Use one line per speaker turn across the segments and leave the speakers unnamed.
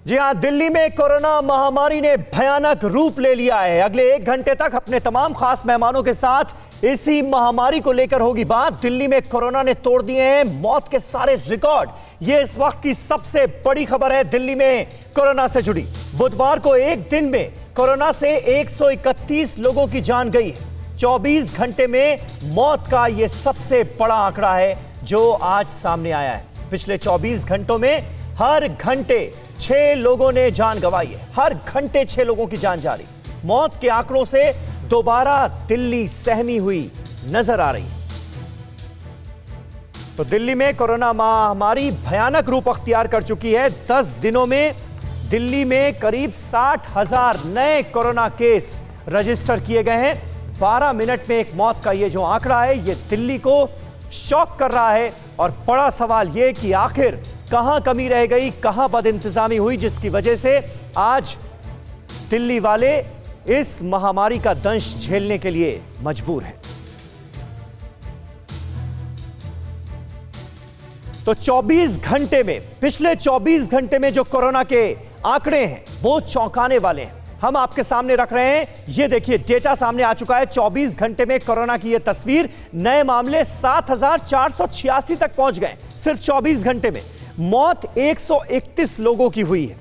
जी हां, दिल्ली में कोरोना महामारी ने भयानक रूप ले लिया है। अगले 1 घंटे तक अपने तमाम खास मेहमानों के साथ इसी महामारी को लेकर होगी बात। दिल्ली में कोरोना ने तोड़ दिए हैं मौत के सारे रिकॉर्ड। ये इस वक्त की सबसे बड़ी खबर है दिल्ली में कोरोना से जुड़ी। बुधवार को एक दिन में कोरोना से 131 लोगों की जान गई है। 24 घंटे में मौत का यह सबसे बड़ा आंकड़ा है जो आज सामने आया है। पिछले 24 घंटों में हर घंटे 6 लोगों ने जान गंवाई है। हर घंटे 6 लोगों की जान जा रही। मौत के आंकड़ों से दोबारा दिल्ली सहमी हुई नजर आ रही है। तो दिल्ली में कोरोना महामारी भयानक रूप अख्तियार कर चुकी है। 10 दिनों में दिल्ली में करीब 60,000 नए कोरोना केस रजिस्टर किए गए हैं। 12 मिनट में एक मौत का ये जो आंकड़ा है, ये दिल्ली को शॉक कर रहा है। और बड़ा सवाल यह कि आखिर कहां कमी रह गई, कहां बदइंतजामी हुई, जिसकी वजह से आज दिल्ली वाले इस महामारी का दंश झेलने के लिए मजबूर हैं। तो 24 घंटे में, पिछले 24 घंटे में जो कोरोना के आंकड़े हैं वो चौंकाने वाले हैं। हम आपके सामने रख रहे हैं। ये देखिए, डेटा सामने आ चुका है। 24 घंटे में कोरोना की ये तस्वीर। नए मामले 7,486 तक पहुंच गए सिर्फ 24 घंटे में। मौत 131 लोगों की हुई है।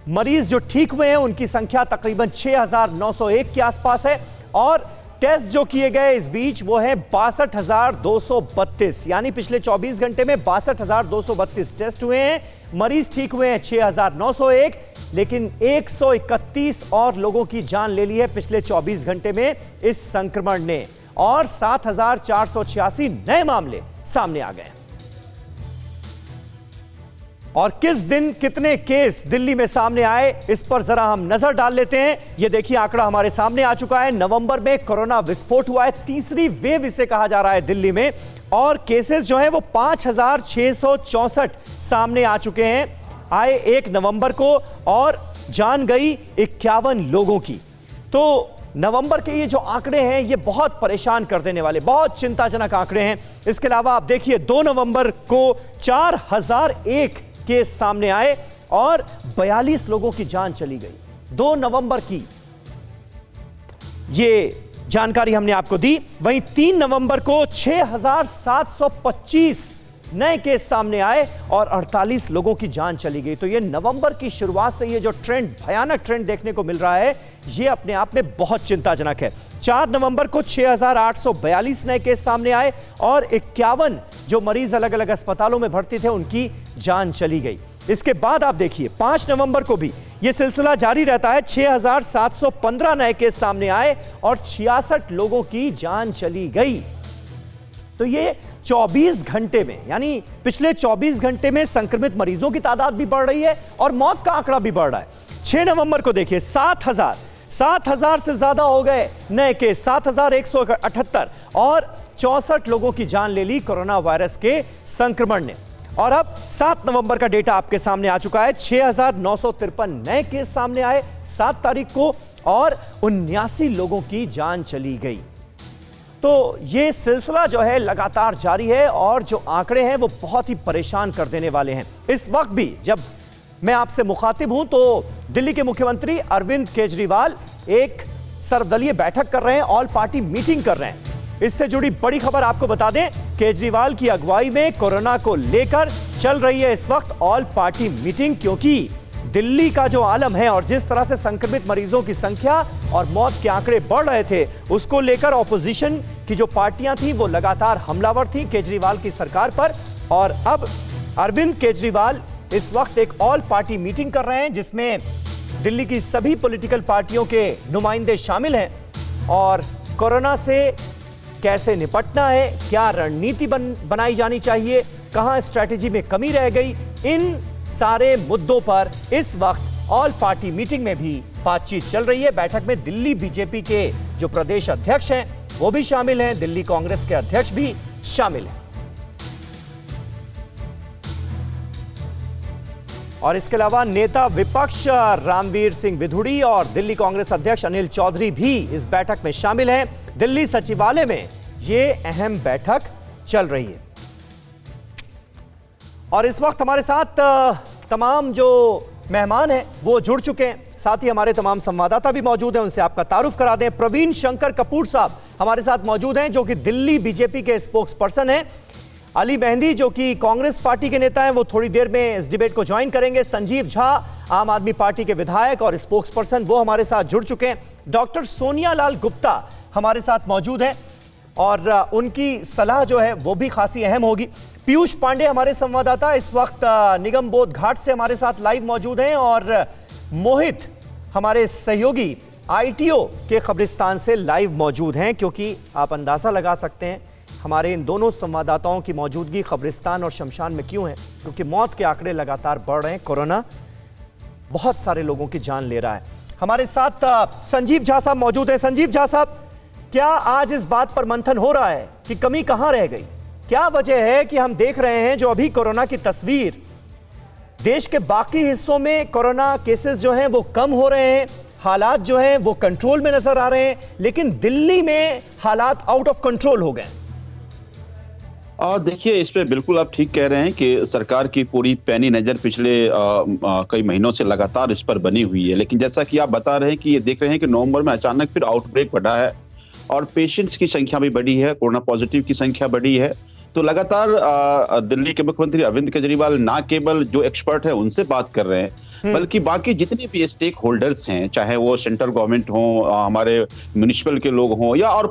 मरीज जो ठीक हुए हैं उनकी संख्या तकरीबन 6,901 के आसपास है। और टेस्ट जो किए गए इस बीच वो है 62,232, यानी पिछले 24 घंटे में 62,232 टेस्ट हुए हैं। मरीज ठीक हुए हैं 6,901, लेकिन 131 और लोगों की जान ले ली है पिछले 24 घंटे में इस संक्रमण ने। और 7,486 नए मामले सामने आ गए। और किस दिन कितने केस दिल्ली में सामने आए, इस पर जरा हम नजर डाल लेते हैं। यह देखिए, आंकड़ा हमारे सामने आ चुका है। नवंबर में कोरोना विस्फोट हुआ है। तीसरी वेव इसे कहा जा रहा है दिल्ली में। और केसेस जो हैं वो 5,664 सामने आ चुके हैं। आए 1 नवंबर को और जान गई 51 लोगों की। तो नवंबर के ये जो आंकड़े हैं ये बहुत परेशान कर देने वाले, बहुत चिंताजनक आंकड़े हैं। इसके अलावा आप देखिए, 2 नवंबर को 4,001 केस सामने आए और 42 लोगों की जान चली गई। 2 नवंबर की ये जानकारी हमने आपको दी। वहीं 3 नवंबर को 6,725 नए केस सामने आए और 48 लोगों की जान चली गई। तो ये नवंबर की शुरुआत से ये जो ट्रेंड, भयानक ट्रेंड देखने को मिल रहा है, ये अपने आप में बहुत चिंताजनक है। 4 नवंबर को 6,842 नए केस सामने आए और 51 जो मरीज अलग अलग अस्पतालों में भर्ती थे उनकी जान चली गई। इसके बाद आप देखिए, 5 नवंबर को भी यह सिलसिला जारी रहता है। 6,715 नए केस सामने आए और 66 लोगों की जान चली गई। तो ये 24 घंटे में, यानी पिछले 24 घंटे में संक्रमित मरीजों की तादाद भी बढ़ रही है और मौत का आंकड़ा भी बढ़ रहा है। 6 नवंबर को देखिए, 7,000 से ज्यादा हो गए नए केस, 7,178 और 64 लोगों की जान ले ली कोरोना वायरस के संक्रमण ने। और अब 7 नवंबर का डेटा आपके सामने आ चुका है। 6,953 नए केस सामने आए 7 तारीख को और 79 लोगों की जान चली गई। तो ये सिलसिला जो है लगातार जारी है और जो आंकड़े हैं वो बहुत ही परेशान कर देने वाले हैं। इस वक्त भी जब मैं आपसे मुखातिब हूं तो दिल्ली के मुख्यमंत्री अरविंद केजरीवाल एक सर्वदलीय बैठक कर रहे हैं, ऑल पार्टी मीटिंग कर रहे हैं। इससे जुड़ी बड़ी खबर आपको बता दें, केजरीवाल की अगुवाई में कोरोना को लेकर चल रही है इस वक्त ऑल पार्टी मीटिंग, क्योंकि दिल्ली का जो आलम है और जिस तरह से संक्रमित मरीजों की संख्या और मौत के आंकड़े बढ़ रहे थे, उसको लेकर ऑपोजिशन की जो पार्टियां थी वो लगातार हमलावर थी केजरीवाल की सरकार पर। और अब अरविंद केजरीवाल इस वक्त एक ऑल पार्टी मीटिंग कर रहे हैं जिसमें दिल्ली की सभी पॉलिटिकल पार्टियों के नुमाइंदे शामिल हैं और कोरोना से कैसे निपटना है, क्या रणनीति बनाई जानी चाहिए, कहां स्ट्रैटेजी में कमी रह गई, इन सारे मुद्दों पर इस वक्त ऑल पार्टी मीटिंग में भी बातचीत चल रही है। बैठक में दिल्ली बीजेपी के जो प्रदेश अध्यक्ष हैं वो भी शामिल हैं, दिल्ली कांग्रेस के अध्यक्ष भी शामिल हैं। और इसके अलावा नेता विपक्ष रामवीर सिंह विधुड़ी और दिल्ली कांग्रेस अध्यक्ष अनिल चौधरी भी इस बैठक में शामिल हैं। दिल्ली सचिवालय में ये अहम बैठक चल रही है। और इस वक्त हमारे साथ तमाम जो मेहमान हैं वो जुड़ चुके हैं, साथ ही हमारे तमाम संवाददाता भी मौजूद हैं, उनसे आपका तारुफ करा दें। प्रवीण शंकर कपूर साहब हमारे साथ मौजूद हैं, जो कि दिल्ली बीजेपी के स्पोक्स पर्सन हैं। अली मेहंदी जो कि कांग्रेस पार्टी के नेता हैं, वो थोड़ी देर में इस डिबेट को ज्वाइन करेंगे। संजीव झा आम आदमी पार्टी के विधायक और स्पोक्स पर्सन, वो हमारे साथ जुड़ चुके हैं। डॉक्टर सोनिया लाल गुप्ता हमारे साथ मौजूद हैं और उनकी सलाह जो है वो भी खासी अहम होगी। पीयूष पांडे हमारे संवाददाता इस वक्त निगम बोध घाट से हमारे साथ लाइव मौजूद हैं और मोहित हमारे सहयोगी आईटीओ के कब्रिस्तान से लाइव मौजूद हैं, क्योंकि आप अंदाजा लगा सकते हैं हमारे इन दोनों संवाददाताओं की मौजूदगी कब्रिस्तान और शमशान में क्यों है, क्योंकि मौत के आंकड़े लगातार बढ़ रहे हैं। कोरोना बहुत सारे लोगों की जान ले रहा है। हमारे साथ संजीव झा साहब मौजूद हैं। संजीव झा साहब, क्या आज इस बात पर मंथन हो रहा है कि कमी कहां रह गई? क्या वजह है कि हम देख रहे हैं जो अभी कोरोना की तस्वीर, देश के बाकी हिस्सों में कोरोना केसेस जो हैं वो कम हो रहे हैं, हालात जो हैं वो कंट्रोल में नजर आ रहे हैं, लेकिन दिल्ली में हालात आउट ऑफ कंट्रोल हो गए?
देखिए, इस पे बिल्कुल आप ठीक कह रहे हैं कि सरकार की पूरी पैनी नज़र पिछले कई महीनों से लगातार इस पर बनी हुई है। लेकिन जैसा कि आप बता रहे हैं कि ये देख रहे हैं कि नवंबर में अचानक फिर आउटब्रेक बढ़ा है और पेशेंट्स की संख्या भी बढ़ी है, कोरोना पॉजिटिव की संख्या बढ़ी है। तो लगातार दिल्ली के मुख्यमंत्री अरविंद केजरीवाल ना केवल जो एक्सपर्ट है उनसे बात कर रहे हैं, बल्कि बाकी जितने भी स्टेक होल्डर्स हैं, चाहे वो सेंट्रल गवर्नमेंट हो, हमारे म्युनिसिपल के लोग हों या और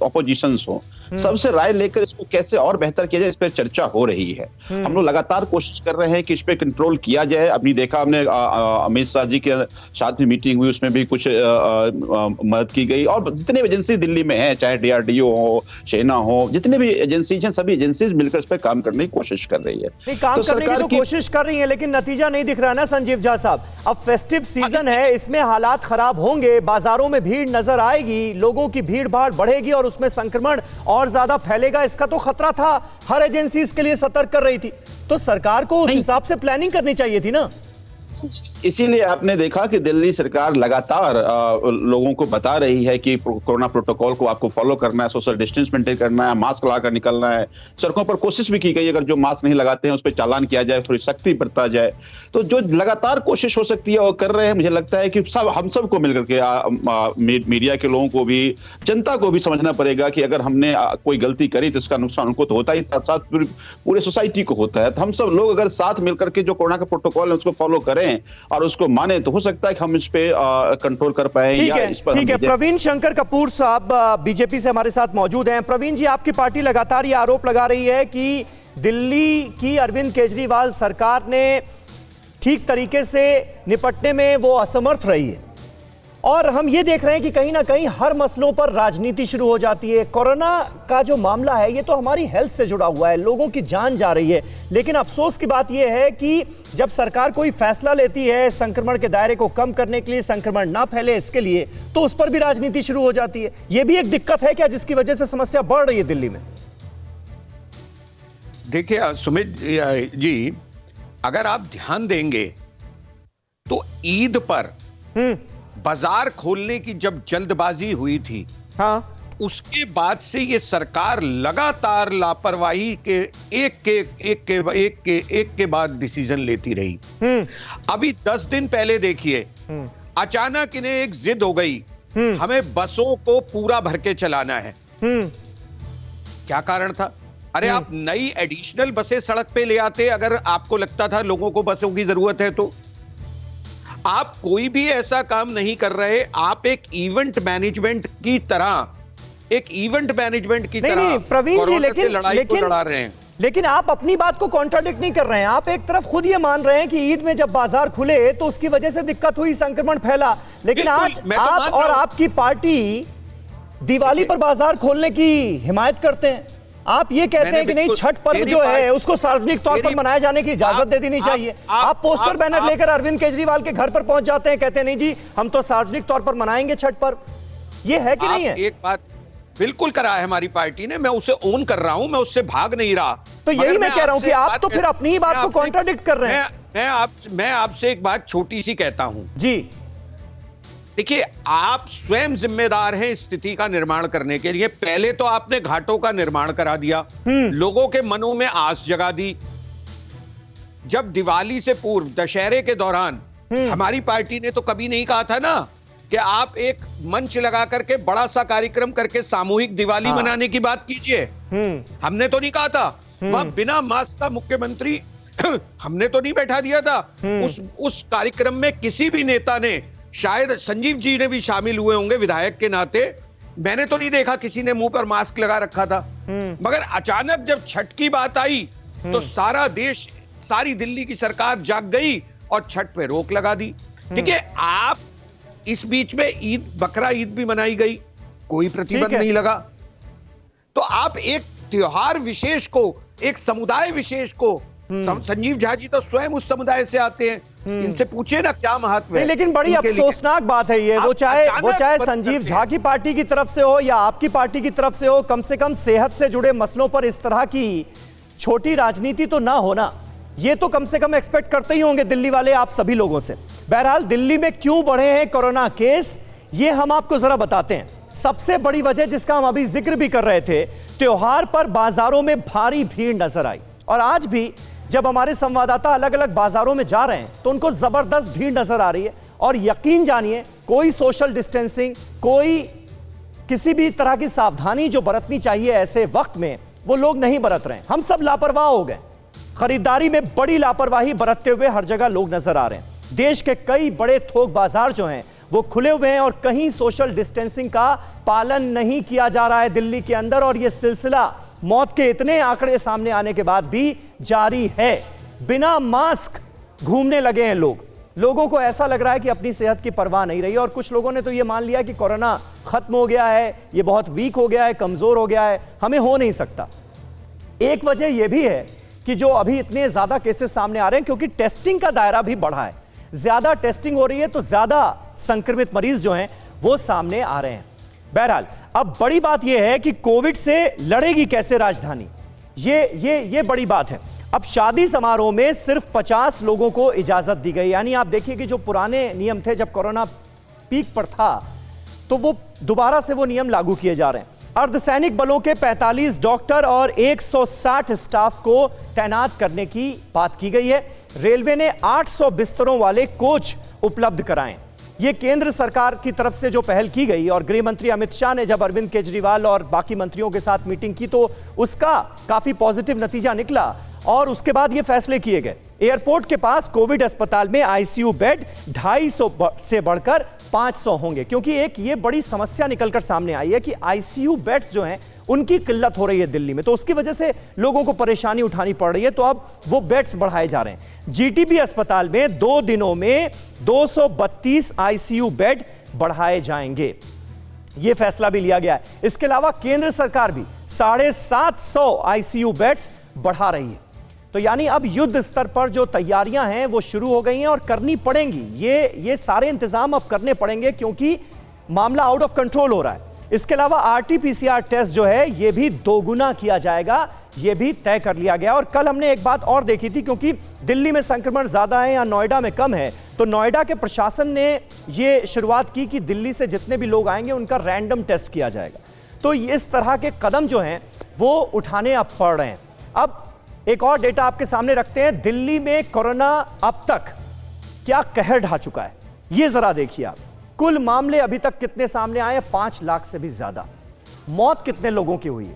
ऑपोजिशंस हो, सबसे राय लेकर इसको कैसे और बेहतर किया जाए, इस पर चर्चा हो रही है। हम लोग लगातार कोशिश कर रहे हैं कि इस पे कंट्रोल किया जाए। अभी देखा हमने अमित शाह जी के साथ भी मीटिंग हुई, उसमें भी कुछ मदद की गई। और जितने भी एजेंसी दिल्ली में है, चाहे DRDO हो, सेना हो, जितने भी एजेंसीज हैं, सभी एजेंसीज मिलकर इस पर काम करने की कोशिश कर रही है।
काम करने की तो कोशिश कर रही है, लेकिन नतीजा नहीं दिख रहा ना संजीव झा साहब। अब फेस्टिव सीजन है, इसमें हालात खराब होंगे, बाजारों में भीड़ नजर आएगी, लोगों की भीड़ भाड़ बढ़ेगी और उसमें संक्रमण और ज्यादा फैलेगा, इसका तो खतरा था। हर एजेंसी इसके लिए सतर्क कर रही थी, तो सरकार को उस हिसाब से प्लानिंग करनी चाहिए थी ना।
इसीलिए आपने देखा कि दिल्ली सरकार लगातार लोगों को बता रही है कि कोरोना प्रोटोकॉल को आपको फॉलो करना है, सोशल डिस्टेंस मेंटेन करना है, मास्क लगाकर निकलना है। सड़कों पर कोशिश भी की गई, अगर जो मास्क नहीं लगाते हैं उस पर चालान किया जाए, थोड़ी सख्ती बरता जाए। तो जो लगातार कोशिश हो सकती है वो कर रहे हैं। मुझे लगता है कि हम सबको मिलकर के, मीडिया के लोगों को भी, जनता को भी समझना पड़ेगा कि अगर हमने कोई गलती करी तो इसका नुकसान उनको तो होता ही, साथ साथ पूरे सोसाइटी को होता है। तो हम सब लोग अगर साथ मिलकर के जो कोरोना का प्रोटोकॉल है उसको फॉलो करें और उसको माने, तो हो सकता है कि हम इस पे कंट्रोल कर पाए।
ठीक है। प्रवीण शंकर कपूर साहब बीजेपी से हमारे साथ मौजूद हैं। प्रवीण जी, आपकी पार्टी लगातार ये आरोप लगा रही है कि दिल्ली की अरविंद केजरीवाल सरकार ने ठीक तरीके से निपटने में वो असमर्थ रही है, और हम ये देख रहे हैं कि कहीं ना कहीं हर मसलों पर राजनीति शुरू हो जाती है। कोरोना का जो मामला है ये तो हमारी हेल्थ से जुड़ा हुआ है, लोगों की जान जा रही है, लेकिन अफसोस की बात यह है कि जब सरकार कोई फैसला लेती है संक्रमण के दायरे को कम करने के लिए, संक्रमण ना फैले इसके लिए, तो उस पर भी राजनीति शुरू हो जाती है। यह भी एक दिक्कत है क्या, जिसकी वजह से समस्या बढ़ रही है दिल्ली में?
देखिए सुमित जी, अगर आप ध्यान देंगे तो ईद पर बाजार खोलने की जब जल्दबाजी हुई थी,
हाँ,
उसके बाद से ये सरकार लगातार लापरवाही के एक के बाद डिसीजन लेती रही। अभी 10 दिन पहले देखिए, अचानक इन्हें एक जिद हो गई, हमें बसों को पूरा भर के चलाना है। क्या कारण था? अरे आप नई एडिशनल बसें सड़क पे ले आते अगर आपको लगता था लोगों को बसों की जरूरत है। तो आप कोई भी ऐसा काम नहीं कर रहे, आप एक इवेंट मैनेजमेंट की तरह
प्रवीण जी, लेकिन
लड़ा रहे हैं।
लेकिन आप अपनी बात को कॉन्ट्राडिक्ट नहीं कर रहे हैं। आप एक तरफ खुद ये मान रहे हैं कि ईद में जब बाजार खुले तो उसकी वजह से दिक्कत हुई, संक्रमण फैला, लेकिन आज आप और आपकी पार्टी दिवाली पर बाजार खोलने की हिमायत करते हैं। आप ये कहते हैं कि नहीं, छठ पर्व जो है उसको सार्वजनिक तौर पर मनाए जाने की इजाजत दे देनी चाहिए। आप पोस्टर बैनर लेकर अरविंद केजरीवाल के घर पर पहुंच जाते हैं, कहते हैं नहीं जी हम तो सार्वजनिक तौर पर मनाएंगे छठ पर्व। ये है कि नहीं है?
एक बात बिल्कुल करा है हमारी पार्टी ने, मैं उसे ओन कर रहा हूं, मैं उससे भाग नहीं रहा।
तो यही मैं कह रहा हूं कि आप तो फिर अपनी ही बात को कॉन्ट्राडिक्ट कर रहे हैं।
मैं आपसे एक बात छोटी सी कहता हूं
जी।
देखिए, आप स्वयं जिम्मेदार हैं स्थिति का निर्माण करने के लिए। पहले तो आपने घाटों का निर्माण करा दिया, लोगों के मनों में आस जगा दी। जब दिवाली से पूर्व दशहरे के दौरान हमारी पार्टी ने तो कभी नहीं कहा था ना कि आप एक मंच लगा करके बड़ा सा कार्यक्रम करके सामूहिक दिवाली मनाने की बात कीजिए। हमने तो नहीं कहा था। वहां बिना मास्क का मुख्यमंत्री हमने तो नहीं बैठा दिया था। उस कार्यक्रम में किसी भी नेता ने, शायद संजीव जी ने भी शामिल हुए होंगे विधायक के नाते, मैंने तो नहीं देखा किसी ने मुंह पर मास्क लगा रखा था। मगर अचानक जब छठ की बात आई तो सारा देश, सारी दिल्ली की सरकार जाग गई और छठ पे रोक लगा दी। ठीक है, आप इस बीच में ईद, बकरा ईद भी मनाई गई, कोई प्रतिबंध नहीं लगा। तो आप एक त्योहार विशेष को, एक समुदाय विशेष को, संजीव झा जी तो स्वयं उस समुदाय से आते हैं, इनसे पूछिए ना क्या महत्व है।
लेकिन बड़ी अफसोसनाक बात है ये, वो चाहे संजीव झा की पार्टी की तरफ से हो या आपकी पार्टी की तरफ से हो, कम से कम सेहत से जुड़े मसलों पर इस तरह की छोटी राजनीति तो ना होना, ये तो कम से कम एक्सपेक्ट करते ही होंगे दिल्ली वाले आप सभी लोगों से। बहरहाल दिल्ली में क्यों बढ़े हैं कोरोना केस, ये हम आपको जरा बताते हैं। सबसे बड़ी वजह जिसका हम अभी जिक्र भी कर रहे थे, त्योहार पर बाजारों में भारी भीड़ नजर आई। और आज भी जब हमारे संवाददाता अलग अलग बाजारों में जा रहे हैं तो उनको जबरदस्त भीड़ नजर आ रही है। और यकीन जानिए, कोई सोशल डिस्टेंसिंग, कोई किसी भी तरह की सावधानी जो बरतनी चाहिए ऐसे वक्त में, वो लोग नहीं बरत रहे हैं। हम सब लापरवाह हो गए। खरीदारी में बड़ी लापरवाही बरतते हुए हर जगह लोग नजर आ रहे हैं। देश के कई बड़े थोक बाजार जो हैं वो खुले हुए हैं और कहीं सोशल डिस्टेंसिंग का पालन नहीं किया जा रहा है दिल्ली के अंदर। और यह सिलसिला मौत के इतने आंकड़े सामने आने के बाद भी जारी है। बिना मास्क घूमने लगे हैं लोग। लोगों को ऐसा लग रहा है कि अपनी सेहत की परवाह नहीं रही। और कुछ लोगों ने तो यह मान लिया कि कोरोना खत्म हो गया है, ये बहुत वीक हो गया है, कमजोर हो गया है, हमें हो नहीं सकता। एक वजह यह भी है कि जो अभी इतने ज्यादा केसेस सामने आ रहे हैं क्योंकि टेस्टिंग का दायरा भी बढ़ा है। ज्यादा टेस्टिंग हो रही है तो ज्यादा संक्रमित मरीज जो हैं वो सामने आ रहे हैं। बहरहाल अब बड़ी बात यह है कि कोविड से लड़ेगी कैसे राजधानी, ये बड़ी बात है। अब शादी समारोह में सिर्फ 50 लोगों को इजाजत दी गई। यानी आप देखिए कि जो पुराने नियम थे जब कोरोना पीक पर था, तो वो दोबारा से वो नियम लागू किए जा रहे हैं। अर्धसैनिक बलों के 45 डॉक्टर और 160 स्टाफ को तैनात करने की बात की गई है। रेलवे ने 800 बिस्तरों वाले कोच उपलब्ध कराएं। यह केंद्र सरकार की तरफ से जो पहल की गई। और गृह मंत्री अमित शाह ने जब अरविंद केजरीवाल और बाकी मंत्रियों के साथ मीटिंग की तो उसका काफी पॉजिटिव नतीजा निकला और उसके बाद ये फैसले किए गए। एयरपोर्ट के पास कोविड अस्पताल में आईसीयू बेड 250 से बढ़कर 500 होंगे, क्योंकि एक ये बड़ी समस्या निकलकर सामने आई है कि आईसीयू बेड्स जो हैं उनकी किल्लत हो रही है दिल्ली में, तो उसकी वजह से लोगों को परेशानी उठानी पड़ रही है। तो अब वो बेड्स बढ़ाए जा रहे हैं। जीटीबी अस्पताल में 2 दिनों में 232 आईसीयू बेड बढ़ाए जाएंगे, यह फैसला भी लिया गया है। इसके अलावा केंद्र सरकार भी 750 आईसीयू बेड्स बढ़ा रही है। तो यानी अब युद्ध स्तर पर जो तैयारियां हैं वो शुरू हो गई हैं और करनी पड़ेंगी। ये सारे इंतजाम अब करने पड़ेंगे क्योंकि मामला आउट ऑफ कंट्रोल हो रहा है। इसके अलावा आरटी-पीसीआर टेस्ट जो है ये भी 2 गुना किया जाएगा, ये भी तय कर लिया गया। और कल हमने एक बात और देखी थी, क्योंकि दिल्ली में संक्रमण ज्यादा है या नोएडा में कम है, तो नोएडा के प्रशासन ने ये शुरुआत की कि दिल्ली से जितने भी लोग आएंगे उनका रैंडम टेस्ट किया जाएगा। तो इस तरह के कदम जो हैं वो उठाने अब पड़ रहे हैं। अब एक और डेटा आपके सामने रखते हैं। दिल्ली में कोरोना अब तक क्या कहर ढा चुका है, ये जरा देखिए आप। कुल मामले अभी तक कितने सामने आए? 5 लाख से भी ज्यादा। मौत कितने लोगों की हुई है?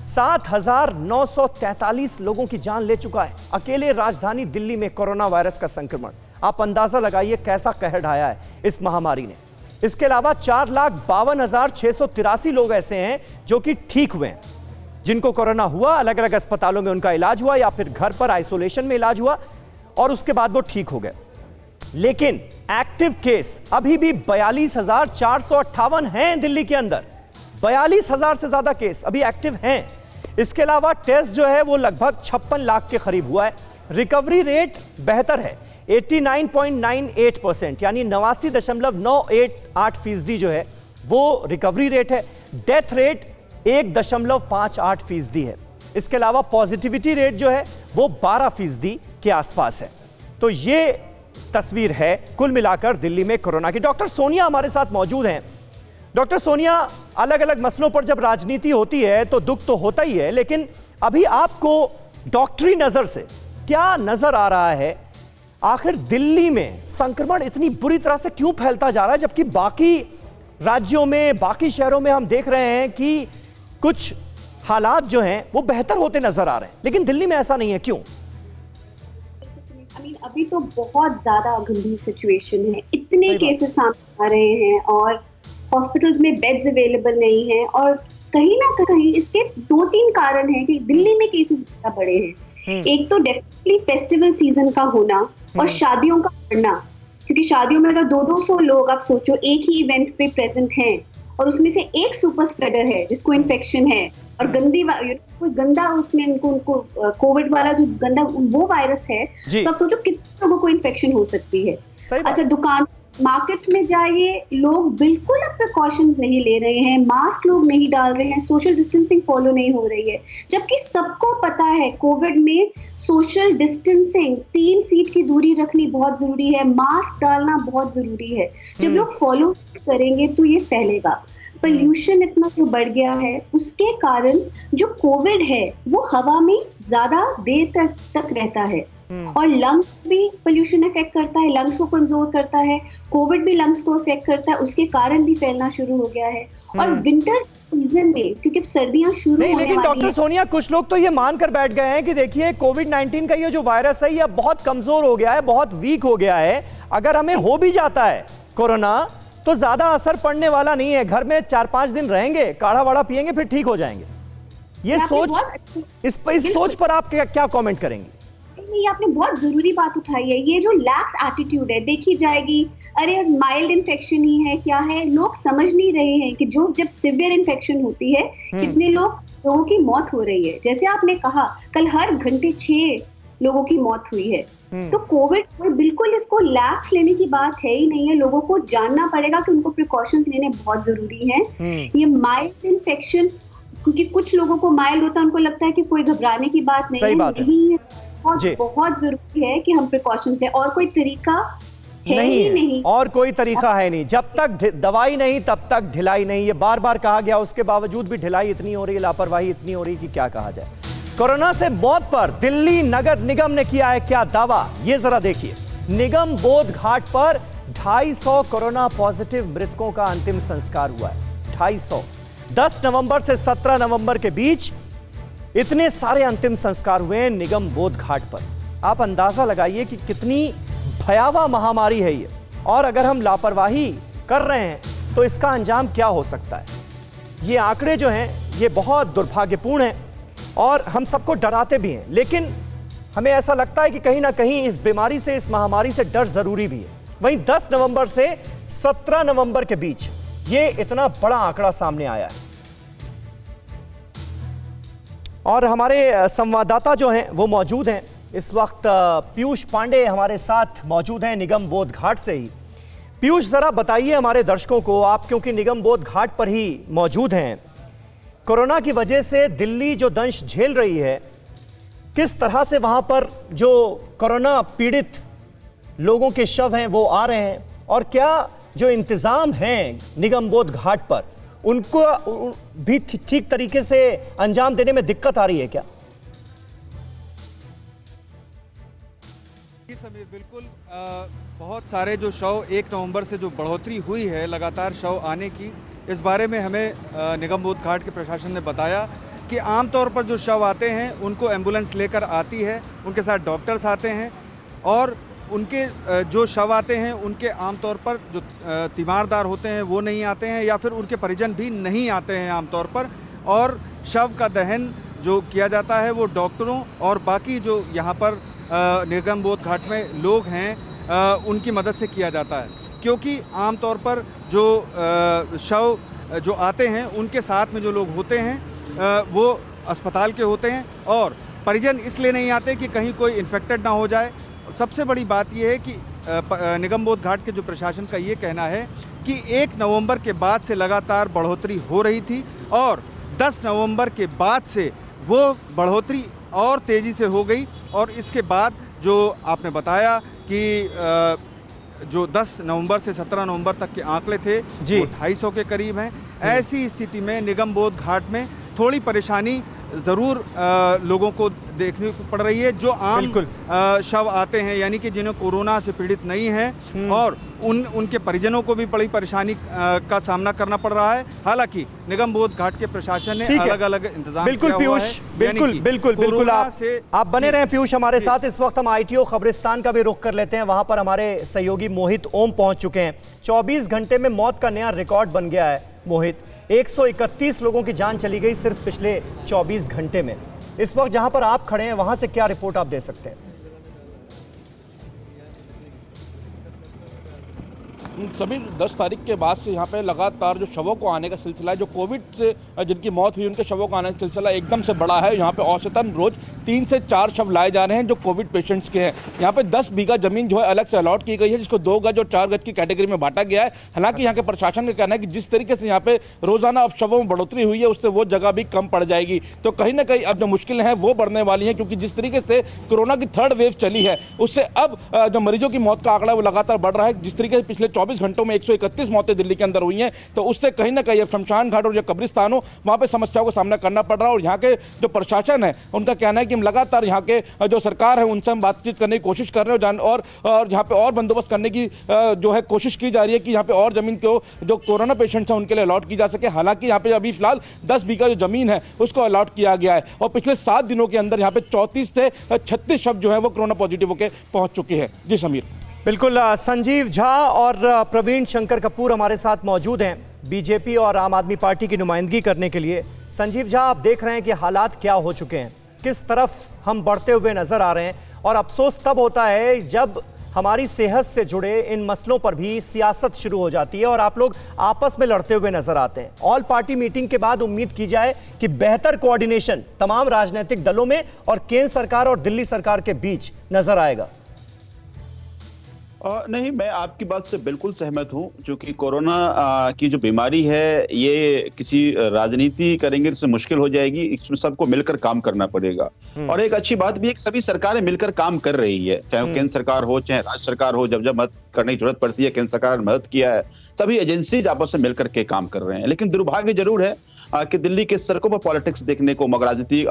7,943 लोगों की जान ले चुका है अकेले राजधानी दिल्ली में कोरोना वायरस का संक्रमण। आप अंदाजा लगाइए कैसा कहर ढाया है इस महामारी ने। इसके अलावा 4,52,683 लोग ऐसे हैं जो कि ठीक हुए हैं, जिनको कोरोना हुआ, अलग अलग अस्पतालों में उनका इलाज हुआ या फिर घर पर आइसोलेशन में इलाज हुआ और उसके बाद वो ठीक हो गए। लेकिन एक्टिव केस अभी भी 42,458 हैं दिल्ली के अंदर। 42,000 से ज्यादा केस अभी एक्टिव हैं। इसके अलावा टेस्ट जो है वो लगभग 56 लाख के करीब हुआ है। रिकवरी रेट बेहतर है, 89.98%, यानी 89.988% जो है वो रिकवरी रेट है। डेथ रेट 1.58% है। इसके अलावा पॉजिटिविटी रेट जो है वो 12% के आसपास है। तो ये तस्वीर है कुल मिलाकर दिल्ली में कोरोना की। डॉक्टर सोनिया हमारे साथ मौजूद हैं। डॉक्टर सोनिया, अलग अलग मसलों पर जब राजनीति होती है तो दुख तो होता ही है, लेकिन अभी आपको डॉक्टरी नजर से क्या नजर आ रहा है? आखिर दिल्ली में संक्रमण इतनी बुरी तरह से क्यों फैलता जा रहा है, जबकि बाकी राज्यों में, बाकी शहरों में हम देख रहे हैं कि कुछ हालात जो हैं वो बेहतर होते नजर आ रहे हैं, लेकिन दिल्ली में ऐसा नहीं है, क्यों?
अभी तो बहुत ज्यादा गंभीर सिचुएशन है, इतने केसेस सामने आ रहे हैं और हॉस्पिटल्स में बेड्स अवेलेबल नहीं है, और कहीं ना कहीं इसके 2-3 कारण हैं कि दिल्ली में केसेस ज्यादा बढ़े हैं। एक तो डेफिनेटली फेस्टिवल सीजन का होना और शादियों का बढ़ना, क्योंकि शादियों में अगर 200 लोग आप सोचो एक ही इवेंट पे प्रेजेंट हैं और उसमें से एक सुपर स्प्रेडर है जिसको इन्फेक्शन है और कोई गंदा उसमें उनको कोविड वाला जो गंदा वो वायरस है, तो आप सोचो कितने लोगों को इन्फेक्शन हो सकती है। अच्छा, दुकान मार्केट्स में जाइए, लोग बिल्कुल अब प्रिकॉशंस नहीं ले रहे हैं, मास्क लोग नहीं डाल रहे हैं, सोशल डिस्टेंसिंग फॉलो नहीं हो रही है, जबकि सबको पता है कोविड में सोशल डिस्टेंसिंग 3 फीट की दूरी रखनी बहुत जरूरी है, मास्क डालना बहुत जरूरी है। जब लोग फॉलो करेंगे तो ये फैलेगा। पोल्यूशन इतना जो बढ़ गया है उसके कारण जो कोविड है वो हवा में ज्यादा देर तक रहता है और लंग्स भी पोल्यूशन इफेक्ट करता है, लंग्स को कमजोर करता है, कोविड भी लंग्स को इफेक्ट करता है, उसके कारण भी फैलना शुरू हो गया है। और विंटर सीजन में क्योंकि सर्दियां शुरू होने वाली हैं।
लेकिन डॉक्टर सोनिया, कुछ लोग तो ये मानकर बैठ गए हैं कि देखिए कोविड-19 का ये जो वायरस है ये बहुत कमजोर हो गया है, बहुत वीक हो गया है, अगर हमें हो भी जाता है कोरोना तो ज्यादा असर पड़ने वाला नहीं है, घर में 4-5 दिन रहेंगे, काढ़ा वाड़ा पिएंगे, फिर ठीक हो जाएंगे। ये सोच, इस सोच पर आप क्या कमेंट करेंगे?
ये आपने बहुत जरूरी बात उठाई है। ये जो लैक्स एटीट्यूड है देखी जाएगी, अरे माइल्ड इन्फेक्शन ही है, क्या है, लोग समझ नहीं रहे हैं कि जो जब सिवियर इन्फेक्शन होती है कितने लोगों की मौत हो रही है। जैसे आपने कहा कल हर घंटे 6 लोगों की मौत हुई है, तो कोविड में बिल्कुल इसको लैक्स लेने की बात है ही नहीं है। लोगों को जानना पड़ेगा कि उनको प्रिकॉशंस लेने बहुत जरूरी हैं। ये माइल्ड इन्फेक्शन, क्योंकि कुछ लोगों को माइल्ड होता है, उनको लगता है कि कोई घबराने की बात नहीं है, बहुत जरूरी है कि हम प्रिकॉशंस लें, और कोई तरीका है ही नहीं।
और कोई तरीका है नहीं, जब तक दवाई नहीं तब तक ढिलाई नहीं, ये बार बार कहा गया, उसके बावजूद भी ढिलाई इतनी हो रही है, लापरवाही इतनी हो रही है कि क्या कहा जाए। कोरोना से मौत पर दिल्ली नगर निगम ने किया है क्या दावा, ये जरा देखिए। निगम बोध घाट पर 250 कोरोना पॉजिटिव मृतकों का अंतिम संस्कार हुआ है। 250 10 नवंबर से 17 नवंबर के बीच इतने सारे अंतिम संस्कार हुए हैं निगम बोध घाट पर। आप अंदाजा लगाइए कि कितनी भयावह महामारी है ये, और अगर हम लापरवाही कर रहे हैं तो इसका अंजाम क्या हो सकता है। ये आंकड़े जो हैं ये बहुत दुर्भाग्यपूर्ण हैं और हम सबको डराते भी हैं, लेकिन हमें ऐसा लगता है कि कहीं ना कहीं इस बीमारी से, इस महामारी से डर जरूरी भी है। वहीं 10 नवंबर से 17 नवंबर के बीच ये इतना बड़ा आंकड़ा सामने आया है। और हमारे संवाददाता जो हैं वो मौजूद हैं इस वक्त, पीयूष पांडे हमारे साथ मौजूद हैं निगम बोध घाट से ही। पीयूष, जरा बताइए हमारे दर्शकों को, आप क्योंकि निगम बोध घाट पर ही मौजूद हैं, कोरोना की वजह से दिल्ली जो दंश झेल रही है, किस तरह से वहां पर जो कोरोना पीड़ित लोगों के शव हैं वो आ रहे हैं, और क्या जो इंतजाम हैं निगम बोध घाट पर उनको भी ठीक तरीके से अंजाम देने में दिक्कत आ रही है क्या?
जी समीर, बिल्कुल बहुत सारे जो शव 1 नवंबर से जो बढ़ोतरी हुई है लगातार शव आने की, इस बारे में हमें निगम बोध घाट के प्रशासन ने बताया कि आमतौर पर जो शव आते हैं उनको एम्बुलेंस लेकर आती है, उनके साथ डॉक्टर्स आते हैं, और उनके जो शव आते हैं उनके आमतौर पर जो तीमारदार होते हैं वो नहीं आते हैं, या फिर उनके परिजन भी नहीं आते हैं आमतौर पर, और शव का दहन जो किया जाता है वो डॉक्टरों और बाकी जो यहाँ पर निगम बोध घाट में लोग हैं उनकी मदद से किया जाता है। क्योंकि आमतौर पर जो शव जो आते हैं उनके साथ में जो लोग होते हैं वो अस्पताल के होते हैं, और परिजन इसलिए नहीं आते कि कहीं कोई इन्फेक्टेड ना हो जाए। सबसे बड़ी बात यह है कि निगम बोध घाट के जो प्रशासन का ये कहना है कि 1 नवंबर के बाद से लगातार बढ़ोतरी हो रही थी, और 10 नवंबर के बाद से वो बढ़ोतरी और तेज़ी से हो गई, और इसके बाद जो आपने बताया कि जो 10 नवंबर से 17 नवंबर तक के आंकड़े थे वो 250 के करीब हैं। ऐसी स्थिति में निगम बोध घाट में थोड़ी परेशानी ज़रूर लोगों को देखने को पड़ रही है। जो आम शव आते हैं, यानी कि जिन्हें कोरोना से पीड़ित नहीं हैं और उनके परिजनों को भी बड़ी परेशानी का सामना करना पड़ रहा है। हालांकि निगम बोध घाट के प्रशासन ने अलग अलग इंतजाम
बिल्कुल
किया हुआ है।
पीयूष, बिल्कुल आप बने रहें पीयूष हमारे साथ। इस वक्त हम ITO खबरिस्तान का भी रुख कर लेते हैं। वहां पर हमारे सहयोगी मोहित ओम पहुंच चुके हैं। 24 घंटे में मौत का नया रिकॉर्ड बन गया है मोहित। 131 लोगों की जान चली गई सिर्फ पिछले 24 घंटे में। इस वक्त जहां पर आप खड़े हैं वहां से क्या रिपोर्ट आप दे सकते हैं?
सभी 10 तारीख के बाद से यहाँ पे लगातार जो शवों को आने का सिलसिला है, जो कोविड से जिनकी मौत हुई उनके शवों को आने का सिलसिला एकदम से बढ़ा है। यहाँ पे औसतन रोज 3 से 4 शव लाए जा रहे हैं जो कोविड पेशेंट्स के हैं। यहाँ पे 10 बीघा जमीन जो है अलग से अलॉट की गई है, जिसको 2 गज और 4 गज की कैटेगरी में बांटा गया है। हालांकि यहाँ के प्रशासन का कहना है कि जिस तरीके से यहाँ पे रोजाना अब शवों में बढ़ोतरी हुई है, उससे वो जगह भी कम पड़ जाएगी। तो कहीं ना कहीं अब जो मुश्किलें हैं वो बढ़ने वाली हैं, क्योंकि जिस तरीके से कोरोना की 3rd वेव चली है, उससे अब जो मरीजों की मौत का आंकड़ा वो लगातार बढ़ रहा है। जिस तरीके से पिछले 24 घंटों में 131 मौतें दिल्ली के अंदर हुई हैं, तो उससे कहीं ना कहीं अब शमशान घाट और जो कब्रिस्तान हो वहां पे समस्याओं का सामना करना पड़ रहा है। और यहाँ के जो प्रशासन है उनका कहना है कि हम लगातार यहाँ के जो सरकार है उनसे हम बातचीत करने की कोशिश कर रहे हैं और यहाँ पे और बंदोबस्त करने की जो है कोशिश की जा रही है कि यहाँ पे और जमीन को जो कोरोना पेशेंट्स हैं उनके लिए अलॉट की जा सके। हालांकि यहाँ पे अभी फिलहाल 10 बीघा जो जमीन है उसको अलॉट किया गया है और पिछले 7 दिनों के अंदर यहाँ पे 34 से 36 शव जो है वो कोरोना पॉजिटिव होकर पहुंच चुके हैं। जी समीर।
बिल्कुल, संजीव झा और प्रवीण शंकर कपूर हमारे साथ मौजूद हैं बीजेपी और आम आदमी पार्टी की नुमाइंदगी करने के लिए। संजीव झा, आप देख रहे हैं कि हालात क्या हो चुके हैं, किस तरफ हम बढ़ते हुए नजर आ रहे हैं, और अफसोस तब होता है जब हमारी सेहत से जुड़े इन मसलों पर भी सियासत शुरू हो जाती है और आप लोग आपस में लड़ते हुए नजर आते हैं। ऑल पार्टी मीटिंग के बाद उम्मीद की जाए कि बेहतर कोऑर्डिनेशन तमाम राजनीतिक दलों में और केंद्र सरकार और दिल्ली सरकार के बीच नजर आएगा।
नहीं, मैं आपकी बात से बिल्कुल सहमत हूं, क्योंकि कोरोना की जो बीमारी है ये किसी राजनीति करेंगे तो मुश्किल हो जाएगी। इसमें सबको मिलकर काम करना पड़ेगा। और एक अच्छी बात भी है कि सभी सरकारें मिलकर काम कर रही है, चाहे केंद्र सरकार हो चाहे राज्य सरकार हो। जब जब मदद करने की जरूरत पड़ती है, केंद्र सरकार ने मदद किया है, सभी एजेंसीज आपस में मिलकर के काम कर रहे हैं। लेकिन दुर्भाग्य जरूर है कि दिल्ली के सड़कों पर पॉलिटिक्स देखने को, राजनीति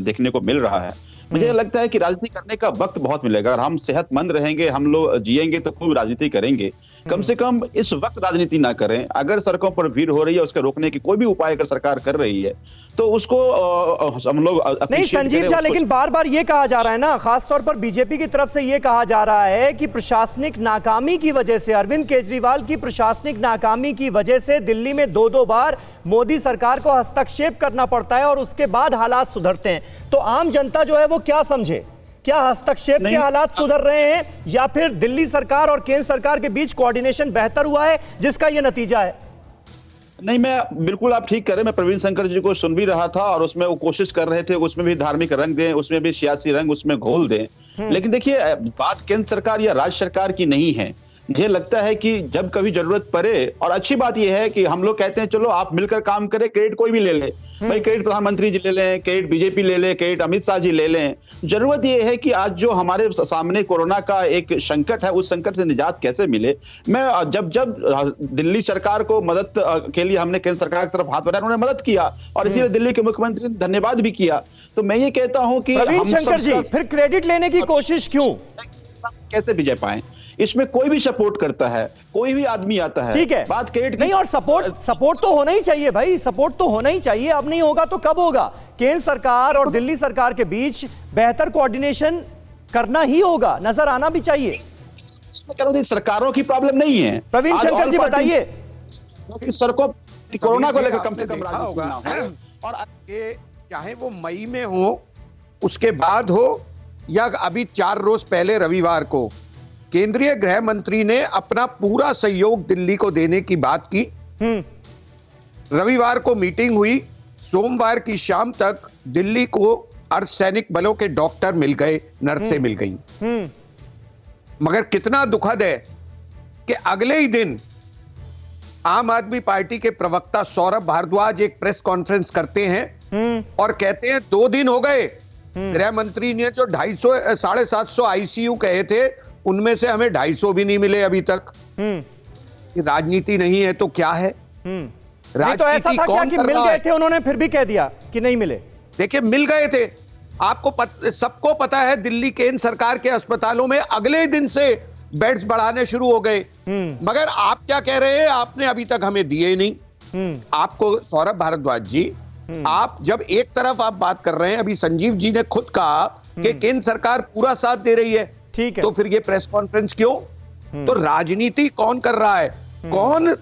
देखने को मिल रहा है। मुझे लगता है कि राजनीति करने का वक्त बहुत मिलेगा। अगर हम सेहतमंद रहेंगे, हम लोग जिएंगे तो खूब राजनीति करेंगे। कम से कम इस वक्त राजनीति ना करें। अगर सड़कों पर भीड़ हो रही है, उसके रोकने की कोई भी उपाय अगर सरकार कर रही है तो उसको हम लोग
नहीं संजीव झा, लेकिन बार बार ये कहा जा रहा है ना, खासतौर पर बीजेपी की तरफ से ये कहा जा रहा है कि प्रशासनिक नाकामी की वजह से, अरविंद केजरीवाल की प्रशासनिक नाकामी की वजह से दिल्ली में 2-2 बार मोदी सरकार को हस्तक्षेप करना पड़ता है और उसके बाद हालात सुधरते हैं। तो आम जनता जो है वो क्या समझे? क्या हस्तक्षेप से हालात सुधर रहे हैं या फिर दिल्ली सरकार और केंद्र सरकार के बीच कोऑर्डिनेशन बेहतर हुआ है जिसका यह नतीजा है?
नहीं, मैं बिल्कुल, आप ठीक कर रहे हैं। मैं प्रवीण शंकर जी को सुन भी रहा था और उसमें वो कोशिश कर रहे थे उसमें भी धार्मिक रंग दें, उसमें भी सियासी रंग उसमें घोल दें। लेकिन देखिए, बात केंद्र सरकार या राज्य सरकार की नहीं है। मुझे लगता है कि जब कभी जरूरत पड़े, और अच्छी बात यह है कि हम लोग कहते हैं चलो आप मिलकर काम करें, क्रेडिट कोई भी ले ले, भाई क्रेडिट प्रधानमंत्री जी ले लें, क्रेडिट बीजेपी ले ले, क्रेडिट अमित शाह जी ले लें। जरूरत यह है कि आज जो हमारे सामने कोरोना का एक संकट है, उस संकट से निजात कैसे मिले। मैं जब दिल्ली सरकार को मदद के लिए हमने केंद्र सरकार की तरफ हाथ बढ़ाया, उन्होंने मदद किया और इसीलिए दिल्ली के मुख्यमंत्री ने धन्यवाद भी किया। तो मैं ये कहता हूं कि
प्रवीण शंकर जी, फिर क्रेडिट लेने की कोशिश क्यों?
कैसे विजय पाए? इसमें कोई भी सपोर्ट करता है, कोई भी आदमी आता है,
ठीक है,
बात क्रेडिट
नहीं, और सपोर्ट तो होना ही चाहिए भाई, सपोर्ट तो होना ही चाहिए। अब नहीं होगा तो कब होगा? केंद्र सरकार और दिल्ली सरकार के बीच बेहतर कोऑर्डिनेशन करना ही होगा, नजर आना भी चाहिए।
सरकारों की प्रॉब्लम नहीं है।
प्रवीण शंकर जी बताइए,
सड़कों कोरोना को लेकर कम से कम
होगा, और ये चाहे वो मई में हो, उसके बाद हो, या अभी 4 रोज पहले रविवार को केंद्रीय गृह मंत्री ने अपना पूरा सहयोग दिल्ली को देने की बात की। रविवार को मीटिंग हुई, सोमवार की शाम तक दिल्ली को अर्धसैनिक बलों के डॉक्टर मिल गए, नर्सें मिल गईं। मगर कितना दुखद है कि अगले ही दिन आम आदमी पार्टी के प्रवक्ता सौरभ भारद्वाज एक प्रेस कॉन्फ्रेंस करते हैं और कहते हैं 2 दिन हो गए, गृह मंत्री ने जो 750 आईसीयू कहे थे उनमें से हमें 250 भी नहीं मिले अभी तक। राजनीति नहीं है तो क्या है?
नहीं तो ऐसा था क्या कि मिल गए थे, उन्होंने फिर भी कह दिया कि नहीं मिले?
देखिए मिल गए थे, सबको पता है दिल्ली केंद्र सरकार के अस्पतालों में अगले दिन से बेड्स बढ़ाने शुरू हो गए। मगर आप क्या कह रहे हैं, आपने अभी तक हमें दिए ही नहीं। आपको सौरभ भारद्वाज जी, आप जब एक तरफ आप बात कर रहे हैं, अभी संजीव जी ने खुद कहा कि केंद्र सरकार पूरा साथ दे रही है,
ठीक है,
तो फिर ये प्रेस कॉन्फ्रेंस क्यों? तो राजनीति कौन कर रहा है? कौन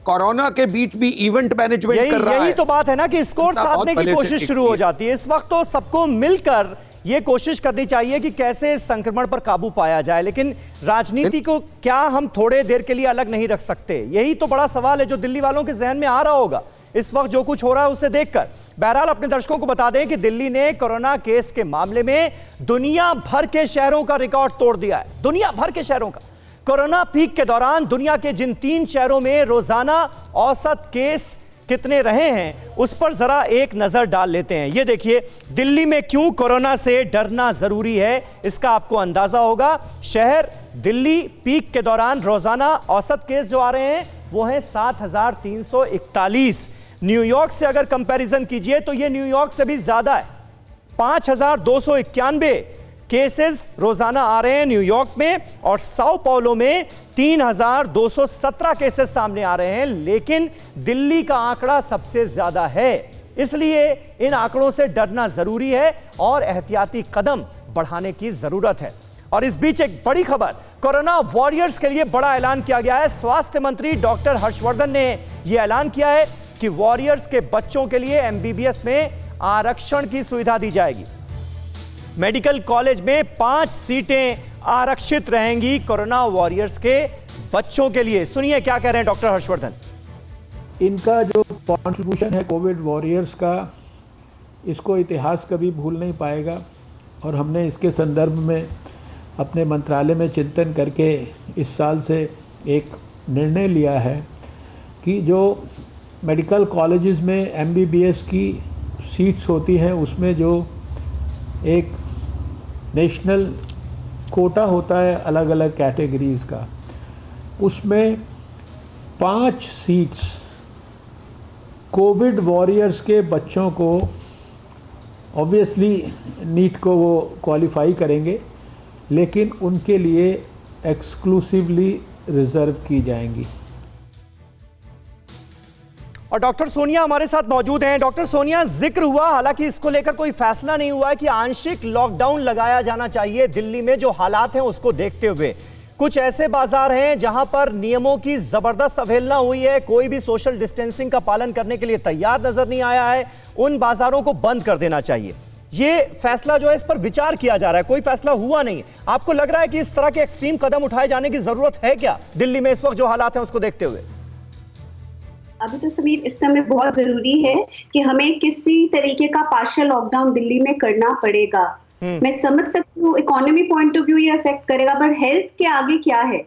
कोरोना के बीच भी इवेंट मैनेजमेंट कर रहा है?
यही तो बात है ना कि स्कोर साधने की कोशिश शुरू हो जाती है। इस वक्त तो सबको मिलकर ये कोशिश करनी चाहिए कि कैसे इस संक्रमण पर काबू पाया जाए, लेकिन राजनीति को क्या हम थोड़े देर के लिए अलग नहीं रख सकते? यही तो बड़ा सवाल है जो दिल्ली वालों के जहन में आ रहा होगा इस वक्त जो कुछ हो रहा है उसे देखकर। बहरहाल अपने दर्शकों को बता दें कि दिल्ली ने कोरोना केस के मामले में दुनिया भर के शहरों का रिकॉर्ड तोड़ दिया है। दुनिया भर के शहरों का। कोरोना पीक के दौरान दुनिया के जिन 3 शहरों में रोजाना औसत केस कितने रहे हैं उस पर जरा एक नजर डाल लेते हैं। ये देखिए, दिल्ली में क्यों कोरोना से डरना जरूरी है इसका आपको अंदाजा होगा। शहर दिल्ली पीक के दौरान रोजाना औसत केस जो आ रहे हैं वो है 7,341। न्यूयॉर्क से अगर कंपैरिजन कीजिए तो ये न्यूयॉर्क से भी ज्यादा है। 5,291 केसेस रोजाना आ रहे हैं न्यूयॉर्क में, और साओ पाउलो में 3,217 केसेस सामने आ रहे हैं। लेकिन दिल्ली का आंकड़ा सबसे ज्यादा है, इसलिए इन आंकड़ों से डरना जरूरी है और एहतियाती कदम बढ़ाने की जरूरत है। और इस बीच एक बड़ी खबर, कोरोना वॉरियर्स के लिए बड़ा ऐलान किया गया है। स्वास्थ्य मंत्री डॉक्टर हर्षवर्धन ने यह ऐलान किया है कि वॉरियर्स के बच्चों के लिए एमबीबीएस में आरक्षण की सुविधा दी जाएगी। मेडिकल कॉलेज में 5 सीटें आरक्षित रहेंगी कोरोना वॉरियर्स के बच्चों के लिए। सुनिए क्या कह रहे हैं डॉक्टर हर्षवर्धन।
इनका जो कॉन्ट्रीब्यूशन है कोविड वॉरियर्स का, इसको इतिहास कभी भूल नहीं पाएगा। और हमने इसके संदर्भ में अपने मंत्रालय में चिंतन करके इस साल से एक निर्णय लिया है कि जो मेडिकल कॉलेजेस में एमबीबीएस की सीट्स होती हैं उसमें जो एक नेशनल कोटा होता है अलग अलग कैटेगरीज़ का, उसमें 5 सीट्स कोविड वॉरियर्स के बच्चों को, ऑब्वियसली नीट को वो क्वालिफाई करेंगे, लेकिन उनके लिए एक्सक्लूसिवली रिजर्व की जाएंगी।
और डॉक्टर सोनिया हमारे साथ मौजूद हैं। डॉक्टर सोनिया, जिक्र हुआ, हालांकि इसको लेकर कोई फैसला नहीं हुआ है कि आंशिक लॉकडाउन लगाया जाना चाहिए दिल्ली में जो हालात हैं उसको देखते हुए। कुछ ऐसे बाजार हैं जहां पर नियमों की जबरदस्त अवहेलना हुई है, कोई भी सोशल डिस्टेंसिंग का पालन करने के लिए तैयार नजर नहीं आया है, उन बाजारों को बंद कर देना चाहिए। ये फैसला जो है इस पर विचार किया जा रहा है, कोई फैसला हुआ नहीं। आपको लग रहा है कि इस तरह के एक्सट्रीम कदम उठाए जाने की जरूरत है क्या दिल्ली में इस वक्त जो हालात हैं उसको देखते हुए?
अभी तो समीर इस समय बहुत जरूरी है कि हमें किसी तरीके का पार्शियल लॉकडाउन दिल्ली में करना पड़ेगा। मैं समझ सकती हूँ इकोनॉमी पॉइंट ऑफ व्यू ये अफेक्ट करेगा, बट हेल्थ के आगे क्या है?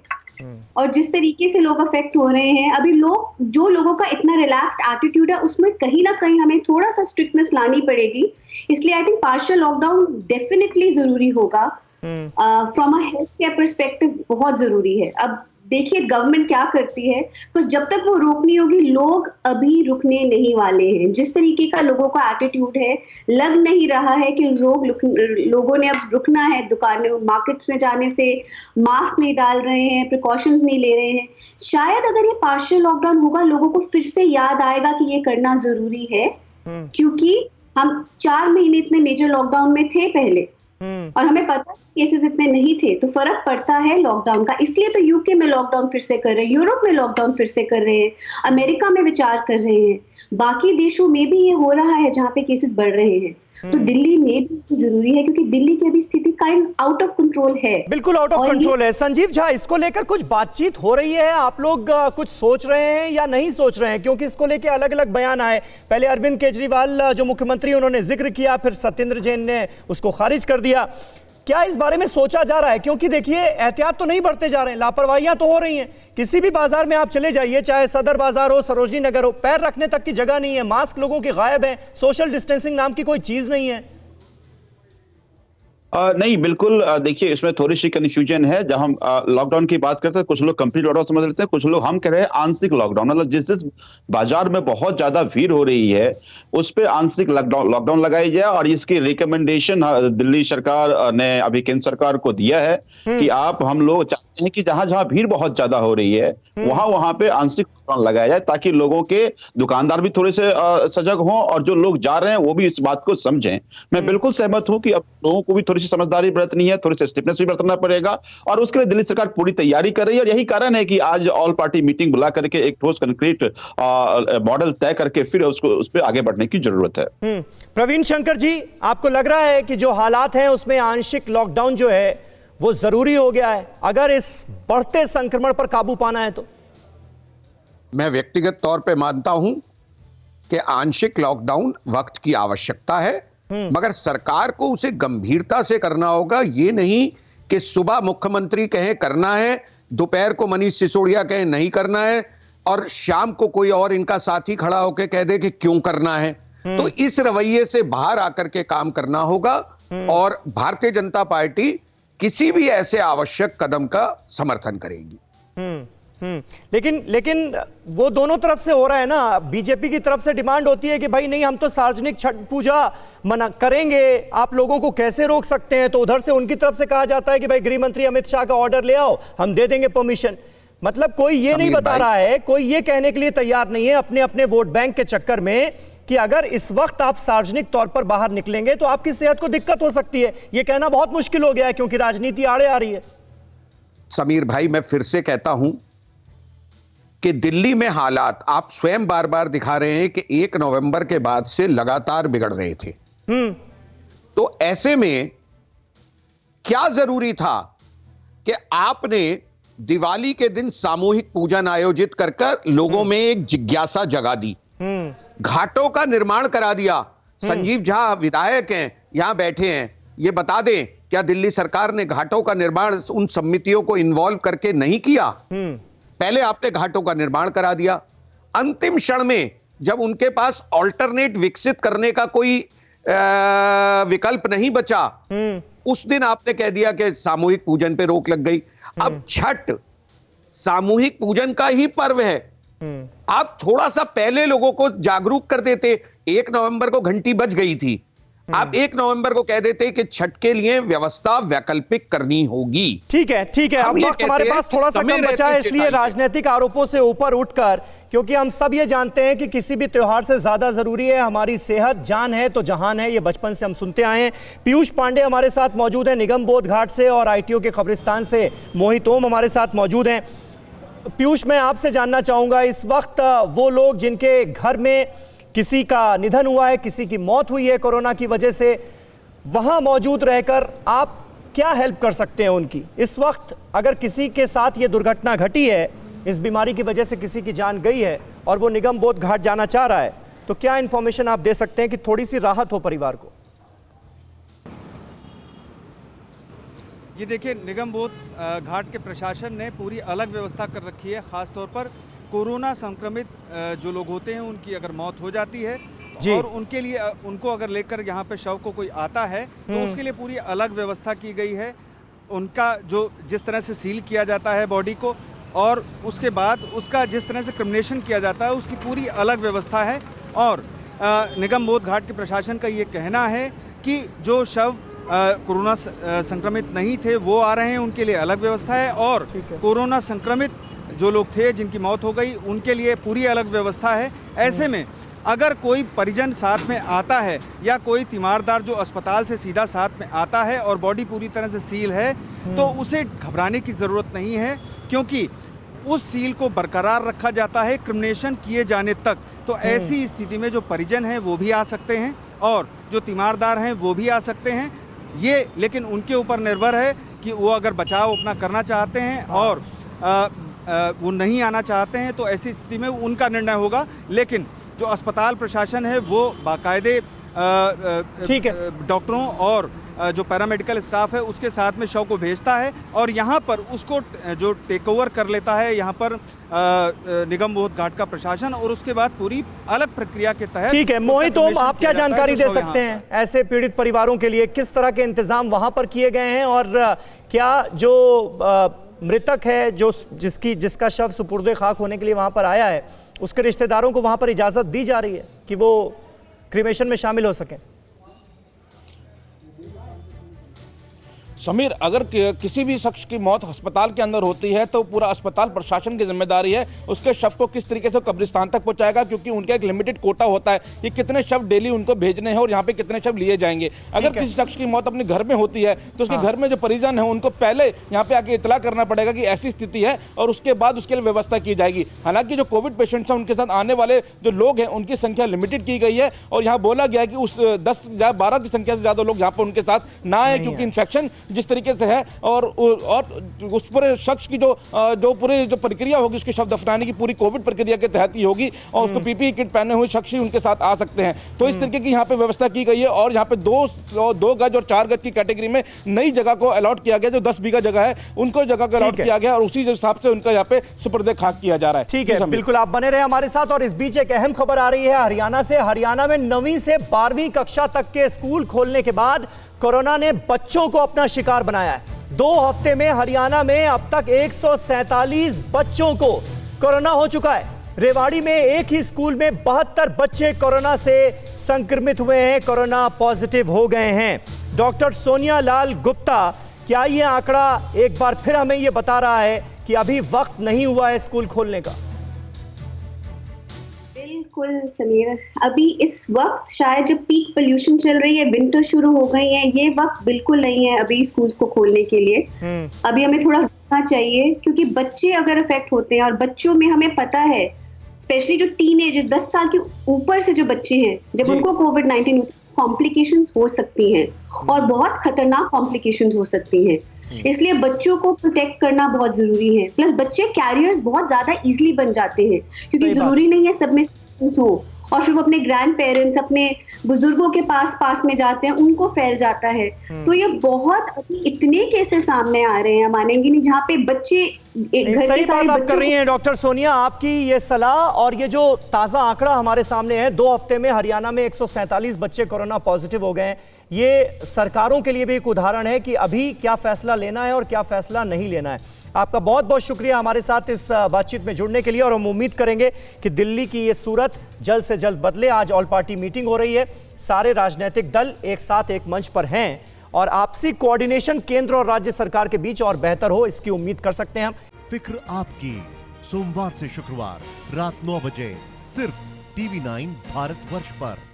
और जिस तरीके से लोग अफेक्ट हो रहे हैं, अभी जो लोगों का इतना रिलैक्स्ड एटीट्यूड है उसमें कहीं ना कहीं हमें थोड़ा सा स्ट्रिक्टनेस लानी पड़ेगी। इसलिए I think partial lockdown definitely जरूरी होगा। From a health care perspective बहुत जरूरी है। अब देखिए गवर्नमेंट क्या करती है, तो जब तक वो रोक नहीं होगी लोग अभी रुकने नहीं वाले हैं। जिस तरीके का लोगों का एटीट्यूड है, लग नहीं रहा है कि लोगों ने अब रुकना है। दुकानें मार्केट्स में जाने से मास्क नहीं डाल रहे हैं, प्रिकॉशंस नहीं ले रहे हैं। शायद अगर ये पार्शियल लॉकडाउन होगा लोगों को फिर से याद आएगा कि ये करना जरूरी है, क्योंकि हम 4 महीने इतने मेजर लॉकडाउन में थे पहले और हमें पता केसेस इतने नहीं थे, तो फर्क पड़ता है लॉकडाउन का। इसलिए तो यूके में लॉकडाउन फिर से कर रहे हैं, यूरोप में लॉकडाउन फिर से कर रहे हैं, अमेरिका में विचार कर रहे हैं, बाकी देशों में भी ये हो रहा है जहाँ पे केसेस बढ़ रहे हैं। तो दिल्ली में भी जरूरी है क्योंकि दिल्ली की अभी स्थिति काइंड आउट ऑफ कंट्रोल है,
बिल्कुल आउट ऑफ कंट्रोल है। संजीव झा, इसको लेकर कुछ बातचीत हो रही है? आप लोग कुछ सोच रहे हैं या नहीं सोच रहे हैं? क्योंकि इसको लेकर अलग अलग बयान आए। पहले अरविंद केजरीवाल जो मुख्यमंत्री उन्होंने जिक्र किया, फिर सत्येंद्र जैन ने उसको खारिज कर दिया। क्या इस बारे में सोचा जा रहा है? क्योंकि देखिए एहतियात तो नहीं बढ़ते जा रहे हैं, लापरवाहियां तो हो रही हैं। किसी भी बाजार में आप चले जाइए, चाहे सदर बाजार हो, सरोजनी नगर हो, पैर रखने तक की जगह नहीं है, मास्क लोगों के गायब है, सोशल डिस्टेंसिंग नाम की कोई चीज नहीं है।
नहीं, बिल्कुल। देखिए, इसमें थोड़ी सी कन्फ्यूजन है। जब हम लॉकडाउन की बात करते हैं, कुछ लोग कंप्लीट लॉकडाउन समझ लेते हैं, कुछ लोग हम कह रहे हैं आंशिक लॉकडाउन। मतलब जिस जिस बाजार में बहुत ज्यादा भीड़ हो रही है उस पे आंशिक लॉकडाउन लगाई जाए। और इसकी रिकमेंडेशन दिल्ली सरकार ने अभी केंद्र सरकार को दिया है कि हम लोग चाहते हैं कि जहां जहां भीड़ बहुत ज्यादा हो रही है वहां वहां पे आंशिक लॉकडाउन लगाया जाए, ताकि लोगों के दुकानदार भी थोड़े से सजग हों और जो लोग जा रहे हैं वो भी इस बात को समझें। मैं बिल्कुल सहमत हूं कि अब लोगों को भी थोड़ी सी समझदारी बरतनी है, थोड़ी सी स्टिफनेस भी बरतना पड़ेगा, और उसके लिए दिल्ली सरकार पूरी तैयारी कर रही है। और यही कारण है कि आज ऑल पार्टी मीटिंग बुला करके एक ठोस कंक्रीट मॉडल तय करके फिर उसको उस पर आगे बढ़ने की जरूरत है।
प्रवीण शंकर जी, आपको लग रहा है कि जो हालात हैं उसमें आंशिक लॉकडाउन जो है वो जरूरी हो गया है अगर इस बढ़ते संक्रमण पर काबू पाना है तो?
मैं व्यक्तिगत तौर पे मानता हूं कि आंशिक लॉकडाउन वक्त की आवश्यकता है, मगर सरकार को उसे गंभीरता से करना होगा। ये नहीं कि सुबह मुख्यमंत्री कहे करना है, दोपहर को मनीष सिसोदिया कहे नहीं करना है, और शाम को कोई और इनका साथी खड़ा होकर कह दे कि क्यों करना है। तो इस रवैये से बाहर आकर के काम करना होगा, और भारतीय जनता पार्टी किसी भी ऐसे आवश्यक कदम का समर्थन करेगी।
लेकिन वो दोनों तरफ से हो रहा है ना। बीजेपी की तरफ से डिमांड होती है कि भाई नहीं, हम तो सार्वजनिक छठ पूजा मना करेंगे, आप लोगों को कैसे रोक सकते हैं। तो उधर से उनकी तरफ से कहा जाता है कि भाई गृह मंत्री अमित शाह का ऑर्डर ले आओ, हम दे देंगे परमिशन। मतलब कोई ये नहीं बता रहा है, कोई ये कहने के लिए तैयार नहीं है अपने अपने वोट बैंक के चक्कर में कि अगर इस वक्त आप सार्वजनिक तौर पर बाहर निकलेंगे तो आपकी सेहत को दिक्कत हो सकती है। यह कहना बहुत मुश्किल हो गया है क्योंकि राजनीति आड़े आ रही है।
समीर भाई, मैं फिर से कहता हूं कि दिल्ली में हालात आप स्वयं बार बार दिखा रहे हैं कि 1 नवंबर के बाद से लगातार बिगड़ रहे थे। तो ऐसे में क्या जरूरी था कि आपने दिवाली के दिन सामूहिक पूजन आयोजित कर लोगों में एक जिज्ञासा जगा दी, घाटों का निर्माण करा दिया। संजीव झा विधायक हैं, यहां बैठे हैं, ये बता दें क्या दिल्ली सरकार ने घाटों का निर्माण उन समितियों को इन्वॉल्व करके नहीं किया? पहले आपने घाटों का निर्माण करा दिया, अंतिम क्षण में जब उनके पास ऑल्टरनेट विकसित करने का कोई विकल्प नहीं बचा, उस दिन आपने कह दिया कि सामूहिक पूजन पे रोक लग गई। अब छठ सामूहिक पूजन का ही पर्व है, आप थोड़ा सा पहले लोगों को जागरूक कर देते। 1 नवंबर को घंटी बज गई थी, आप 1 नवंबर को कह देते कि छठ के लिए व्यवस्था वैकल्पिक करनी होगी।
ठीक है, अब वक्त हमारे पास थोड़ा सा कम बचा है, इसलिए राजनीतिक आरोपों से ऊपर उठकर, क्योंकि हम सब ये जानते हैं कि किसी भी त्योहार से ज्यादा जरूरी है हमारी सेहत। जान है तो जहान है, ये बचपन से हम सुनते आए हैं। पीयूष पांडे हमारे साथ मौजूद हैं निगम बोध घाट से, और ITO के कब्रिस्तान से मोहित ओम हमारे साथ मौजूद हैं। पीयूष, मैं आपसे जानना चाहूंगा, इस वक्त वो लोग जिनके घर में किसी का निधन हुआ है, किसी की मौत हुई है कोरोना की वजह से, वहां मौजूद रहकर आप क्या हेल्प कर सकते हैं उनकी? इस वक्त अगर किसी के साथ ये दुर्घटना घटी है, इस बीमारी की वजह से किसी की जान गई है और वो निगम बोध घाट जाना चाह रहा है, तो क्या इंफॉर्मेशन आप दे सकते हैं कि थोड़ी सी राहत हो परिवार को?
ये देखिए, निगम बोध घाट के प्रशासन ने पूरी अलग व्यवस्था कर रखी है। ख़ास तौर पर कोरोना संक्रमित जो लोग होते हैं उनकी अगर मौत हो जाती है और उनके लिए उनको अगर लेकर यहाँ पे शव को कोई आता है तो उसके लिए पूरी अलग व्यवस्था की गई है। उनका जो जिस तरह से सील किया जाता है बॉडी को, और उसके बाद उसका जिस तरह से क्रिमिनेशन किया जाता है, उसकी पूरी अलग व्यवस्था है। और निगम बोध घाट के प्रशासन का ये कहना है कि जो शव कोरोना संक्रमित नहीं थे वो आ रहे हैं, उनके लिए अलग व्यवस्था है, और कोरोना संक्रमित जो लोग थे जिनकी मौत हो गई उनके लिए पूरी अलग व्यवस्था है। ऐसे में अगर कोई परिजन साथ में आता है या कोई तीमारदार जो अस्पताल से सीधा साथ में आता है और बॉडी पूरी तरह से सील है, तो उसे घबराने की ज़रूरत नहीं है, क्योंकि उस सील को बरकरार रखा जाता है क्रिमिनेशन किए जाने तक। तो ऐसी स्थिति में जो परिजन हैं वो भी आ सकते हैं और जो तीमारदार हैं वो भी आ सकते हैं। ये लेकिन उनके ऊपर निर्भर है कि वो अगर बचाव अपना करना चाहते हैं और वो नहीं आना चाहते हैं, तो ऐसी स्थिति में उनका निर्णय होगा। लेकिन जो अस्पताल प्रशासन है वो बाकायदे डॉक्टरों और जो पैरामेडिकल स्टाफ है उसके साथ में शव को भेजता है और यहाँ पर उसको जो टेक ओवर कर लेता है यहाँ पर निगम बोध घाट का प्रशासन, और उसके बाद पूरी अलग प्रक्रिया के तहत।
ठीक है मोहित ओम, आप क्या जानकारी दे सकते हैं ऐसे पीड़ित परिवारों के लिए? किस तरह के इंतजाम वहां पर किए गए हैं और क्या जो मृतक है, जो जिसका शव सुपुर्दे खाक होने के लिए वहां पर आया है, उसके रिश्तेदारों को वहां पर इजाजत दी जा रही है कि वो क्रिमेशन में शामिल हो सकें?
समीर, अगर किसी भी शख्स की मौत अस्पताल के अंदर होती है तो पूरा अस्पताल प्रशासन की जिम्मेदारी है उसके शव को किस तरीके से कब्रिस्तान तक पहुंचाएगा, क्योंकि उनका एक लिमिटेड कोटा होता है कि कितने शव डेली उनको भेजने हैं और यहाँ पे कितने शव लिए जाएंगे। अगर किसी शख्स की मौत अपने घर में होती है तो उसके घर में जो परिजन है उनको पहले यहाँ पे आके इतला करना पड़ेगा कि ऐसी स्थिति है और उसके बाद उसके लिए व्यवस्था की जाएगी। हालांकि जो कोविड पेशेंट्स हैं उनके साथ आने वाले जो लोग हैं उनकी संख्या लिमिटेड की गई है और यहाँ बोला गया है कि उस 10 या 12 की संख्या से ज्यादा लोग यहाँ पर उनके साथ ना आए, क्योंकि इन्फेक्शन जिस तरीके से है और उस पूरे शख्स की जो पूरी जो प्रक्रिया होगी उसके शव दफनाने की पूरी कोविड प्रक्रिया के तहत ही होगी और उसको पीपीई किट पहने हुए शख्स ही उनके साथ आ सकते हैं। तो इस तरीके की यहाँ पे व्यवस्था की गई है और यहाँ पे 2 गज और 4 गज की कैटेगरी में नई जगह को अलॉट किया गया, जो 10 बीघा जगह है उनको जगह को अलॉट किया गया और उसी हिसाब से उनका यहाँ पे सुपुर्दे खाक किया जा रहा है।
ठीक है, बिल्कुल आप बने रहे हमारे साथ। और इस बीच एक अहम खबर आ रही है हरियाणा से। हरियाणा में 9वीं से 12वीं कक्षा तक के स्कूल खोलने के बाद कोरोना ने बच्चों को अपना शिकार बनाया है। 2 हफ्ते में हरियाणा में अब तक 147 बच्चों को कोरोना हो चुका है। रेवाड़ी में एक ही स्कूल में 72 बच्चे कोरोना से संक्रमित हुए हैं, कोरोना पॉजिटिव हो गए हैं। डॉक्टर सोनिया लाल गुप्ता, क्या ये आंकड़ा एक बार फिर हमें ये बता रहा है कि अभी वक्त नहीं हुआ है स्कूल खोलने का?
बिल्कुल समीर, अभी इस वक्त शायद जब पीक पोल्यूशन चल रही है, विंटर शुरू हो गई है, ये वक्त बिल्कुल नहीं है अभी स्कूल को खोलने के लिए। अभी हमें थोड़ा रुकना चाहिए, क्योंकि बच्चे अगर इफेक्ट होते हैं और बच्चों में हमें पता है स्पेशली जो टीनेज 10 साल के ऊपर से जो बच्चे हैं, जब उनको कोविड-19 कॉम्प्लिकेशंस हो सकती हैं और बहुत खतरनाक कॉम्प्लिकेशंस हो सकती हैं। इसलिए बच्चों को प्रोटेक्ट करना बहुत जरूरी है। प्लस बच्चे कैरियर्स बहुत ज्यादा इजीली बन जाते हैं, क्योंकि जरूरी नहीं है सब में हो और फिर वो अपने ग्रैंड पेरेंट्स, अपने बुजुर्गों के पास में जाते हैं, उनको फैल जाता है। तो ये बहुत अभी इतने केसेस सामने आ रहे हैं, मानेंगे नहीं, जहाँ पे बच्चे घर के सारे
बात कर रही हैं डॉक्टर सोनिया। आपकी ये सलाह और ये जो ताजा आंकड़ा हमारे सामने है, 2 हफ्ते में हरियाणा में 147 बच्चे कोरोना पॉजिटिव हो गए हैं, ये सरकारों के लिए भी एक उदाहरण है कि अभी क्या फैसला लेना है और क्या फैसला नहीं लेना है। आपका बहुत बहुत शुक्रिया हमारे साथ इस बातचीत में जुड़ने के लिए और हम उम्मीद करेंगे कि दिल्ली की ये सूरत जल्द से जल्द बदले। आज ऑल पार्टी मीटिंग हो रही है, सारे राजनीतिक दल एक साथ एक मंच पर हैं और आपसी कोऑर्डिनेशन केंद्र और राज्य सरकार के बीच और बेहतर हो, इसकी उम्मीद कर सकते हैं हम।
फिक्र आपकी, सोमवार से शुक्रवार रात 9 बजे सिर्फ TV9 भारतवर्ष पर।